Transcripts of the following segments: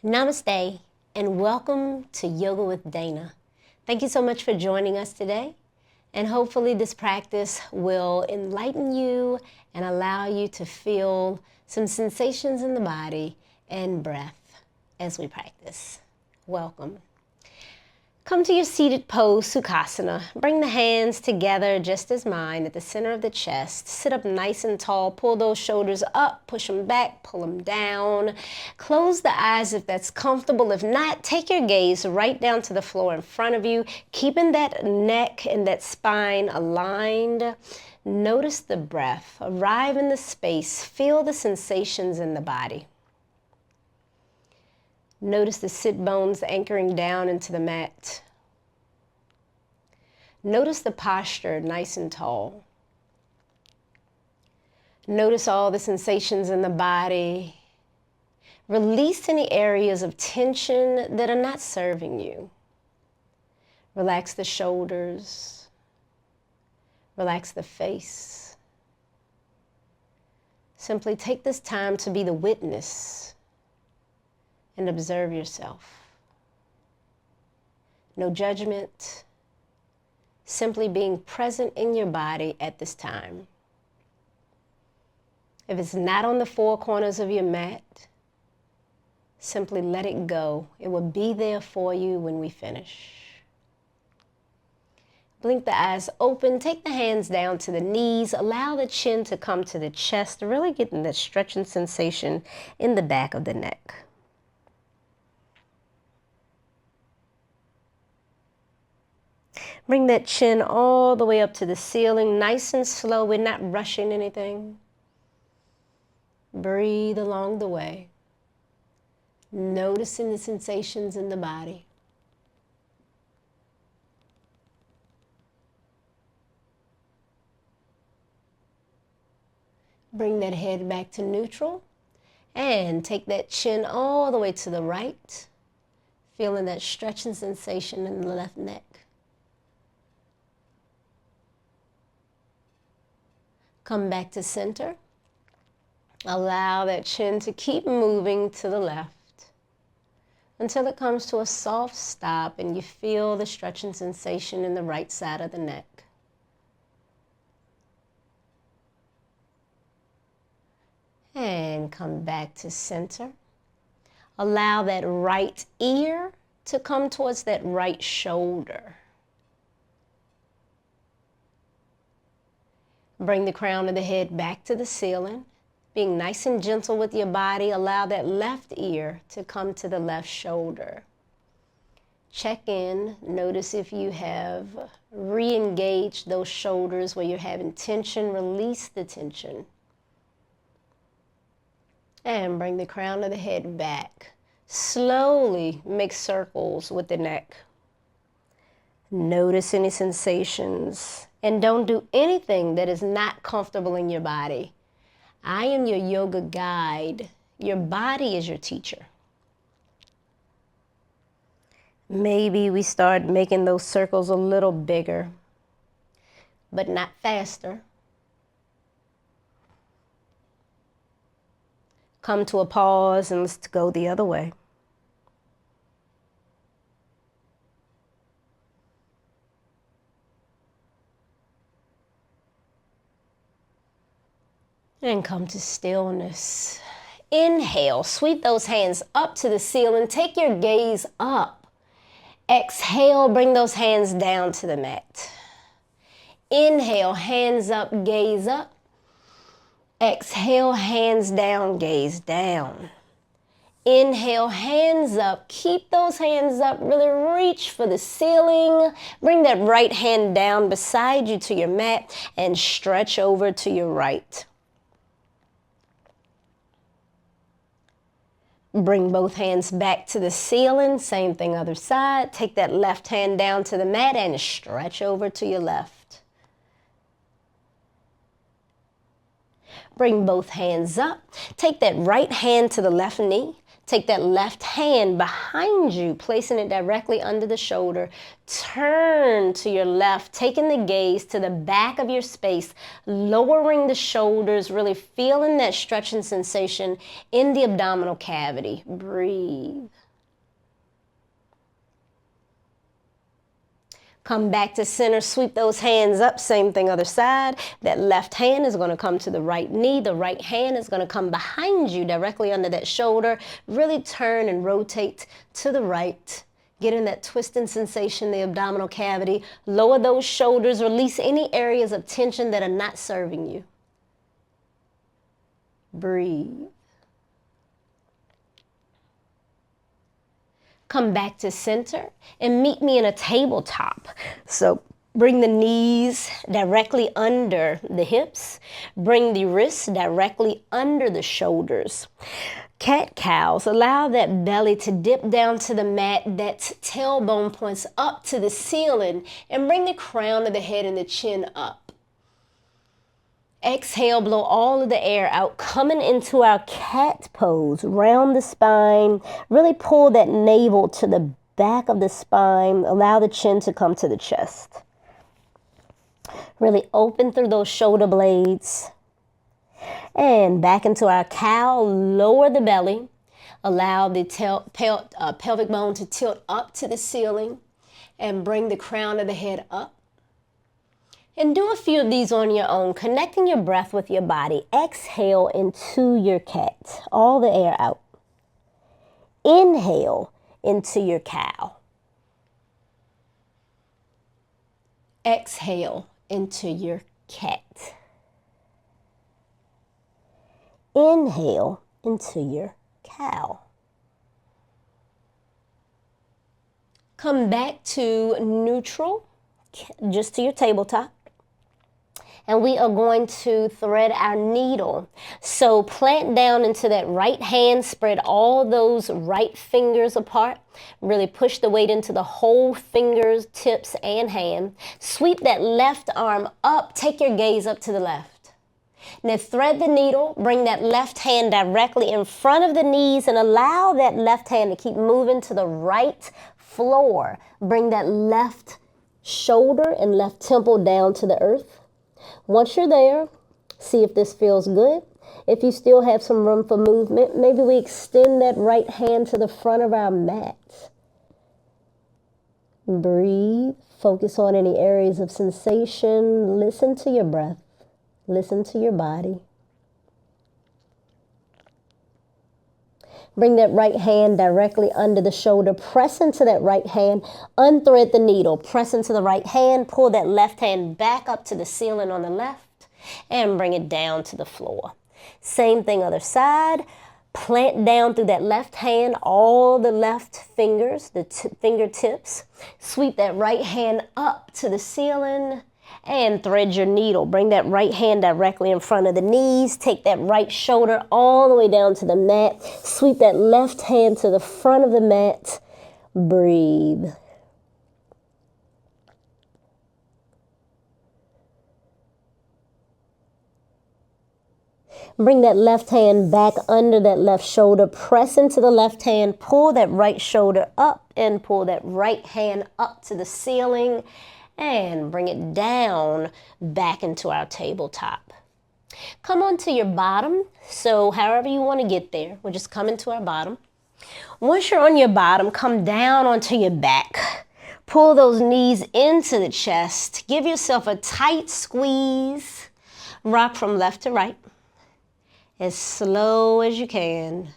Namaste and welcome to Yoga with Dayna. Thank you so much for joining us today, and hopefully this practice will enlighten you and allow you to feel some sensations in the body and breath as we practice. Welcome. Come to your seated pose, Sukhasana. Bring the hands together just as mine at the center of the chest. Sit up nice and tall. Pull those shoulders up, push them back, pull them down. Close the eyes if that's comfortable. If not, take your gaze right down to the floor in front of you, keeping that neck and that spine aligned. Notice the breath. Arrive in the space. Feel the sensations in the body. Notice the sit bones anchoring down into the mat. Notice the posture, nice and tall. Notice all the sensations in the body. Release any areas of tension that are not serving you. Relax the shoulders. Relax the face. Simply take this time to be the witness and observe yourself. No judgment, simply being present in your body at this time. If it's not on the four corners of your mat, simply let it go. It will be there for you when we finish. Blink the eyes open, take the hands down to the knees, allow the chin to come to the chest, really getting that stretching sensation in the back of the neck. Bring that chin all the way up to the ceiling, nice and slow. We're not rushing anything. Breathe along the way, noticing the sensations in the body. Bring that head back to neutral and take that chin all the way to the right, feeling that stretching sensation in the left neck. Come back to center. Allow that chin to keep moving to the left until it comes to a soft stop and you feel the stretching sensation in the right side of the neck. And come back to center. Allow that right ear to come towards that right shoulder. Bring the crown of the head back to the ceiling. Being nice and gentle with your body, allow that left ear to come to the left shoulder. Check in. Notice if you have re-engaged those shoulders where you're having tension. Release the tension. And bring the crown of the head back. Slowly make circles with the neck. Notice any sensations. And don't do anything that is not comfortable in your body. I am your yoga guide. Your body is your teacher. Maybe we start making those circles a little bigger, but not faster. Come to a pause and let's go the other way. And come to stillness. Inhale, sweep those hands up to the ceiling. Take your gaze up. Exhale, bring those hands down to the mat. Inhale, hands up, gaze up. Exhale, hands down, gaze down. Inhale, hands up. Keep those hands up. Really reach for the ceiling. Bring that right hand down beside you to your mat and stretch over to your right. Bring both hands back to the ceiling. Same thing other side. Take that left hand down to the mat and stretch over to your left. Bring both hands up. Take that right hand to the left knee. Take that left hand behind you, placing it directly under the shoulder. Turn to your left, taking the gaze to the back of your space, lowering the shoulders, really feeling that stretching sensation in the abdominal cavity. Breathe. Come back to center, sweep those hands up, same thing other side. That left hand is going to come to the right knee. The right hand is going to come behind you, directly under that shoulder. Really turn and rotate to the right. Getting that twisting sensation in the abdominal cavity. Lower those shoulders, release any areas of tension that are not serving you. Breathe. Come back to center and meet me in a tabletop. So bring the knees directly under the hips. Bring the wrists directly under the shoulders. Cat-cows, allow that belly to dip down to the mat. That tailbone points up to the ceiling, and bring the crown of the head and the chin up. Exhale, blow all of the air out, coming into our cat pose. Round the spine, really pull that navel to the back of the spine. Allow the chin to come to the chest. Really open through those shoulder blades. And back into our cow, lower the belly. Allow the pelvic bone to tilt up to the ceiling, and bring the crown of the head up. And do a few of these on your own, connecting your breath with your body. Exhale into your cat, all the air out. Inhale into your cow. Exhale into your cat. Inhale into your cow. Come back to neutral, just to your tabletop. And we are going to thread our needle. So plant down into that right hand, spread all those right fingers apart. Really push the weight into the whole fingers, tips, and hand. Sweep that left arm up, take your gaze up to the left. Now thread the needle, bring that left hand directly in front of the knees, and allow that left hand to keep moving to the right floor. Bring that left shoulder and left temple down to the earth. Once you're there, see if this feels good. If you still have some room for movement, maybe we extend that right hand to the front of our mat. Breathe. Focus on any areas of sensation. Listen to your breath. Listen to your body. Bring that right hand directly under the shoulder. Press into that right hand. Unthread the needle. Press into the right hand. Pull that left hand back up to the ceiling on the left. And bring it down to the floor. Same thing other side. Plant down through that left hand. All the left fingers, the fingertips. Sweep that right hand up to the ceiling. And thread your needle. Bring that right hand directly in front of the knees. Take that right shoulder all the way down to the mat. Sweep that left hand to the front of the mat. Breathe. Bring that left hand back under that left shoulder. Press into the left hand. Pull that right shoulder up and pull that right hand up to the ceiling. And bring it down back into our tabletop. Come onto your bottom. So however you want to get there, we'll just come into our bottom. Once you're on your bottom, come down onto your back. Pull those knees into the chest. Give yourself a tight squeeze. Rock from left to right. As slow as you can.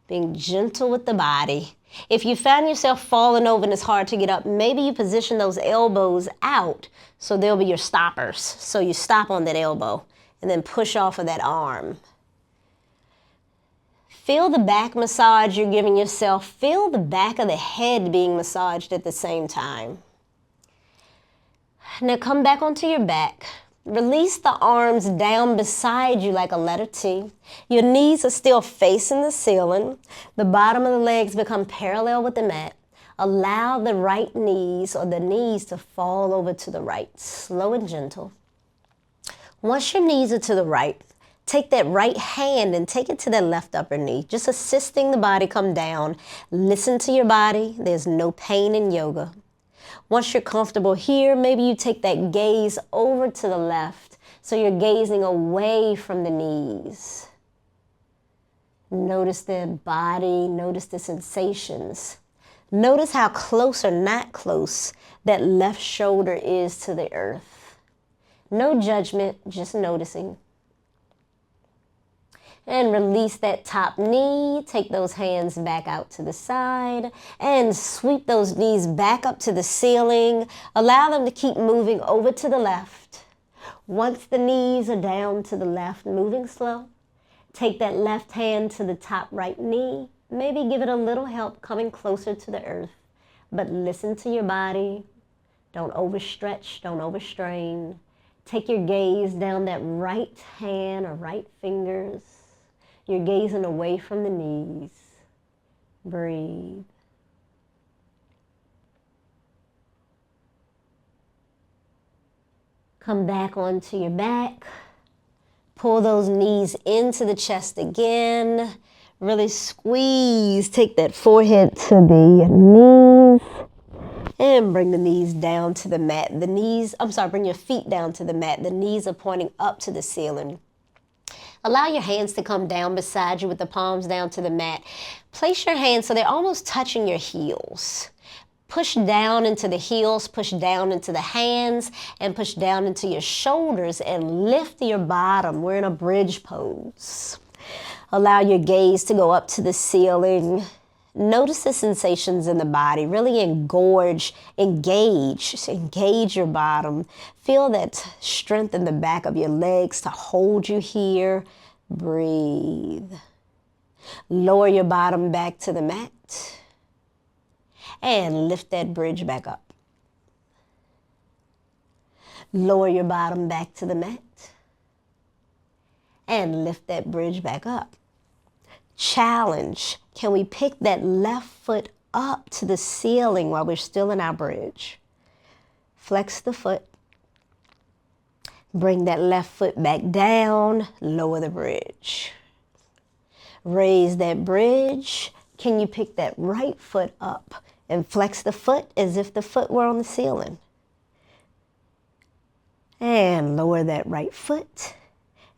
Being gentle with the body. If you find yourself falling over and it's hard to get up, maybe you position those elbows out so they'll be your stoppers. So you stop on that elbow and then push off of that arm. Feel the back massage you're giving yourself. Feel the back of the head being massaged at the same time. Now come back onto your back. Release the arms down beside you like a letter T. Your knees are still facing the ceiling. The bottom of the legs become parallel with the mat. Allow the right knees or the knees to fall over to the right, slow and gentle. Once your knees are to the right, Take that right hand and take it to that left upper knee, just assisting the body come down. Listen to your body. There's no pain in yoga. Once you're comfortable here, maybe you take that gaze over to the left, so you're gazing away from the knees. Notice the body, notice the sensations. Notice how close or not close that left shoulder is to the earth. No judgment, just noticing. And release that top knee. Take those hands back out to the side and sweep those knees back up to the ceiling. Allow them to keep moving over to the left. Once the knees are down to the left, moving slow, take that left hand to the top right knee. Maybe give it a little help coming closer to the earth. But listen to your body. Don't overstretch, don't overstrain. Take your gaze down that right hand or right fingers. You're gazing away from the knees. Breathe. Come back onto your back. Pull those knees into the chest again. Really squeeze. Take that forehead to the knees. And bring the knees down to the mat. Bring your feet down to the mat. The knees are pointing up to the ceiling. Allow your hands to come down beside you with the palms down to the mat. Place your hands so they're almost touching your heels. Push down into the heels, push down into the hands, and push down into your shoulders and lift your bottom. We're in a bridge pose. Allow your gaze to go up to the ceiling. Notice the sensations in the body. Really engage your bottom. Feel that strength in the back of your legs to hold you here. Breathe. Lower your bottom back to the mat. And lift that bridge back up. Lower your bottom back to the mat. And lift that bridge back up. Challenge. Can we pick that left foot up to the ceiling while we're still in our bridge? Flex the foot. Bring that left foot back down. Lower the bridge. Raise that bridge. Can you pick that right foot up and flex the foot as if the foot were on the ceiling? And lower that right foot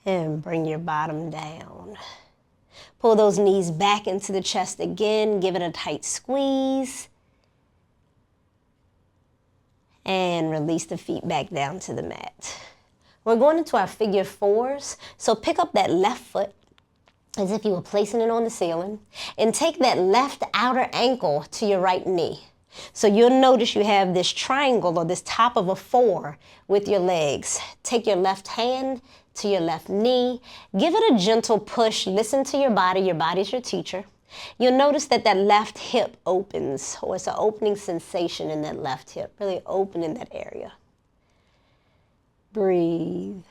and bring your bottom down. Pull those knees back into the chest again. Give it a tight squeeze. And release the feet back down to the mat. We're going into our figure fours. So pick up that left foot as if you were placing it on the ceiling. And take that left outer ankle to your right knee. So you'll notice you have this triangle or this top of a 4 with your legs. Take your left hand to your left knee. Give it a gentle push. Listen to your body. Your body's your teacher. You'll notice that that left hip opens, or it's an opening sensation in that left hip, really open in that area. Breathe.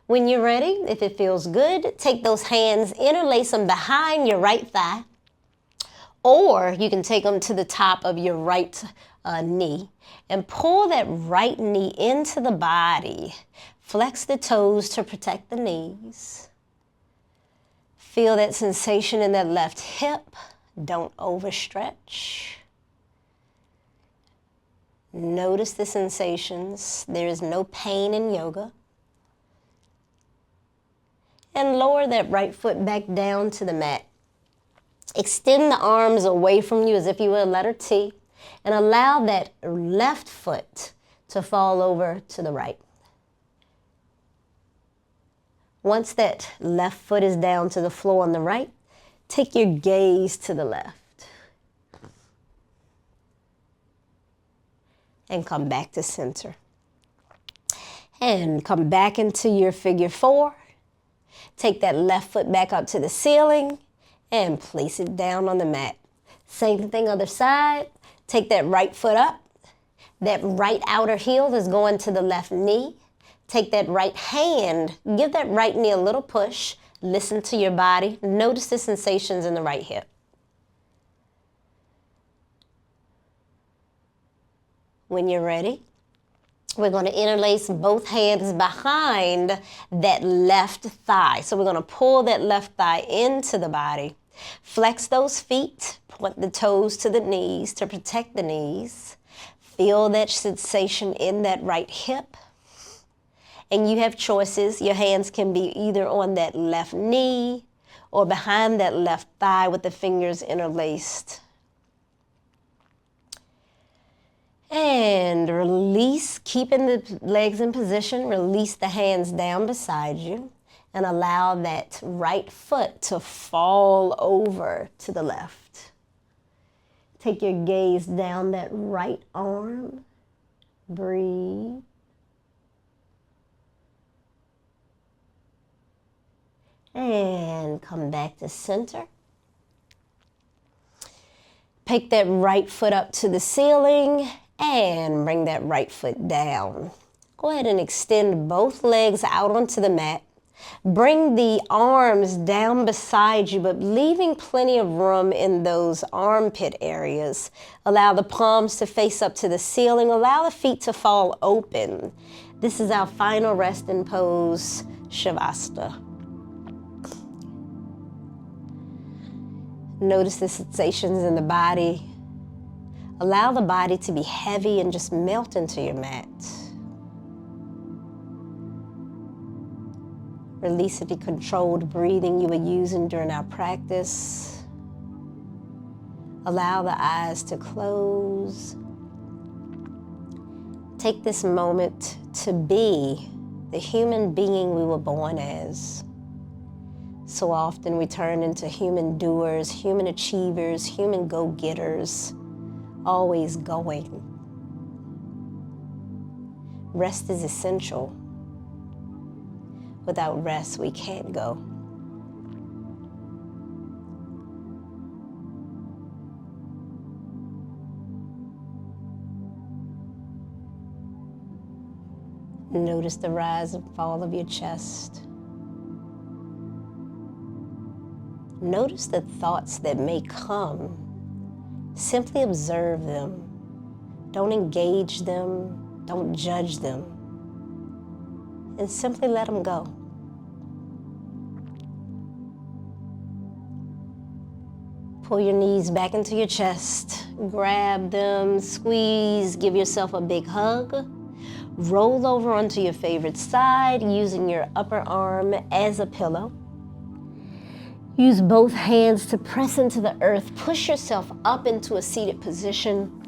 When you're ready, if it feels good, take those hands, interlace them behind your right thigh, or you can take them to the top of your right knee and pull that right knee into the body. Flex the toes to protect the knees. Feel that sensation in that left hip. Don't overstretch. Notice the sensations. There is no pain in yoga. And lower that right foot back down to the mat. Extend the arms away from you as if you were a letter T, and allow that left foot to fall over to the right. Once that left foot is down to the floor on the right, take your gaze to the left. And come back to center. And come back into your figure 4. Take that left foot back up to the ceiling and place it down on the mat. Same thing other side. Take that right foot up. That right outer heel is going to the left knee. Take that right hand. Give that right knee a little push. Listen to your body. Notice the sensations in the right hip. When you're ready, We're going to interlace both hands behind that left thigh. So we're going to pull that left thigh into the body. Flex those feet, point the toes to the knees to protect the knees. Feel that sensation in that right hip. And you have choices. Your hands can be either on that left knee or behind that left thigh with the fingers interlaced. And release, keeping the legs in position, release the hands down beside you and allow that right foot to fall over to the left. Take your gaze down that right arm. Breathe. And come back to center. Pick that right foot up to the ceiling and bring that right foot down. Go ahead and extend both legs out onto the mat. Bring the arms down beside you, but leaving plenty of room in those armpit areas. Allow the palms to face up to the ceiling. Allow the feet to fall open. This is our final resting pose, Shavasana. Notice the sensations in the body. Allow the body to be heavy and just melt into your mat. Release the controlled breathing you were using during our practice. Allow the eyes to close. Take this moment to be the human being we were born as. So often we turn into human doers, human achievers, human go-getters, always going. Rest is essential. Without rest, we can't go. Notice the rise and fall of your chest. Notice the thoughts that may come. Simply observe them. Don't engage them. Don't judge them. And simply let them go. Pull your knees back into your chest. Grab them, squeeze, give yourself a big hug. Roll over onto your favorite side using your upper arm as a pillow. Use both hands to press into the earth. Push yourself up into a seated position.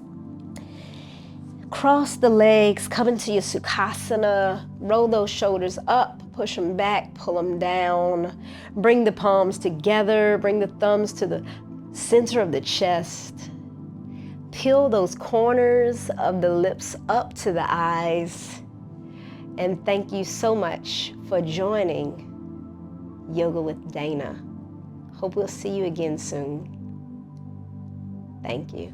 Cross the legs, come into your Sukhasana. Roll those shoulders up, push them back, pull them down. Bring the palms together, bring the thumbs to the center of the chest. Peel those corners of the lips up to the eyes. And thank you so much for joining Yoga with Dayna. Hope we'll see you again soon. Thank you.